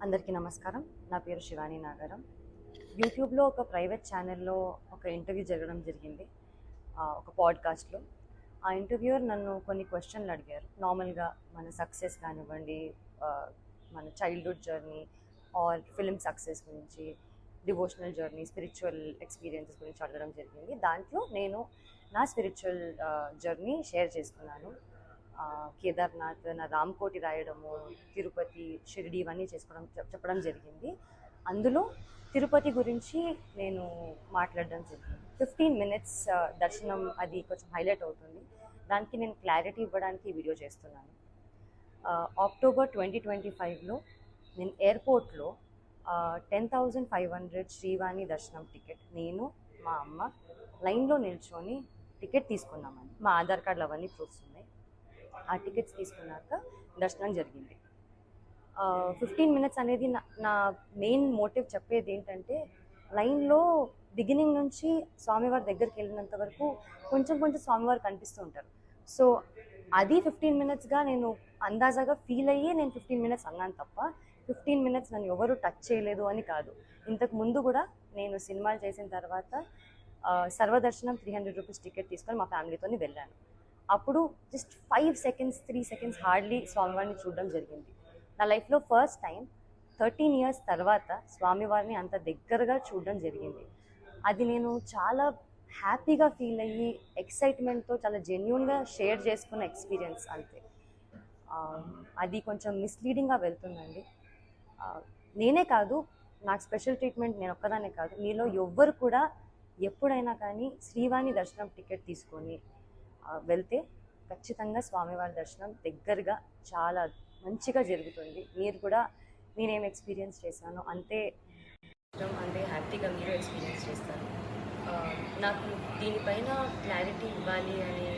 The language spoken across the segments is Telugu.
అందరికీ నమస్కారం. నా పేరు శివాని నాగరం. యూట్యూబ్లో ఒక ప్రైవేట్ ఛానల్లో ఒక ఇంటర్వ్యూ జరగడం జరిగింది, ఒక పాడ్కాస్ట్లో. ఆ ఇంటర్వ్యూయర్ నన్ను కొన్ని క్వశ్చన్లు అడిగారు. నార్మల్గా మన సక్సెస్ కానివ్వండి, మన childhood journey or film success గురించి, డివోషనల్ జర్నీ, స్పిరిచువల్ ఎక్స్పీరియన్సెస్ గురించి అడగడం జరిగింది. దాంట్లో నేను నా స్పిరిచువల్ జర్నీ షేర్ చేసుకున్నాను. కేదార్నాథ్, నా రామ్కోటి రాయడము, తిరుపతి, షిరిడి ఇవన్నీ చెప్పడం జరిగింది. అందులో తిరుపతి గురించి నేను మాట్లాడడం జరిగింది. 15 minutes దర్శనం, అది కొంచెం హైలైట్ అవుతుంది. దానికి నేను క్లారిటీ ఇవ్వడానికి ఈ వీడియో చేస్తున్నాను. అక్టోబర్ 2025లో నేను ఎయిర్పోర్ట్లో 10,500 శ్రీవాణి దర్శనం టికెట్ నేను, మా అమ్మ లైన్లో నిల్చొని టికెట్ తీసుకున్నామని. మా ఆధార్ కార్డులు అవన్నీ ప్రూఫ్స్ ఉన్నాయి. ఆ టికెట్స్ తీసుకున్నాక దర్శనం జరిగింది. 15 minutes అనేది నా మెయిన్ మోటివ్ చెప్పేది ఏంటంటే, లైన్లో బిగినింగ్ నుంచి స్వామివారి దగ్గరికి వెళ్ళినంత వరకు కొంచెం కొంచెం స్వామివారు కనిపిస్తూ ఉంటారు. సో అది 15 minutesగా నేను అందాజాగా ఫీల్ అయ్యి నేను 15 minutes అన్నాను తప్ప 15 minutes నన్ను ఎవరు టచ్ చేయలేదు అని కాదు. ఇంతకు ముందు కూడా నేను సినిమాలు చేసిన తర్వాత సర్వదర్శనం 300 రూపీస్ టికెట్ తీసుకొని మా ఫ్యామిలీతో వెళ్ళాను. అప్పుడు జస్ట్ 5 seconds 3 seconds హార్డ్లీ స్వామివారిని చూడడం జరిగింది. నా లైఫ్లో ఫస్ట్ టైం 13 years తర్వాత స్వామివారిని అంత దగ్గరగా చూడడం జరిగింది. అది నేను చాలా హ్యాపీగా ఫీల్ అయ్యి ఎక్సైట్మెంట్తో చాలా జెన్యూన్గా షేర్ చేసుకున్న ఎక్స్పీరియన్స్ అంతే. అది కొంచెం మిస్లీడింగ్గా వెళ్తుందండి. నేనే కాదు, నాకు స్పెషల్ ట్రీట్మెంట్ నేను ఒక్కదానే కాదు, మీలో ఎవ్వరు కూడా ఎప్పుడైనా కానీ శ్రీవాణి దర్శనం టికెట్ తీసుకొని వెళ్తే ఖచ్చితంగా స్వామివారి దర్శనం దగ్గరగా చాలా మంచిగా జరుగుతుంది. మీరు కూడా నేనేం ఎక్స్పీరియన్స్ చేశానో అంతే హ్యాపీగా మీరు ఎక్స్పీరియన్స్ చేస్తారు. నాకు దీనిపైన క్లారిటీ ఇవ్వాలి అని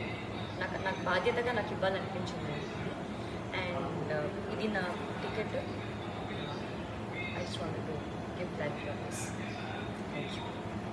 నాకు బాధ్యతగా నాకు ఇవ్వాలనిపించింది. అండ్ ఇది నా ticket. I just want to give clarity of this. Thank you.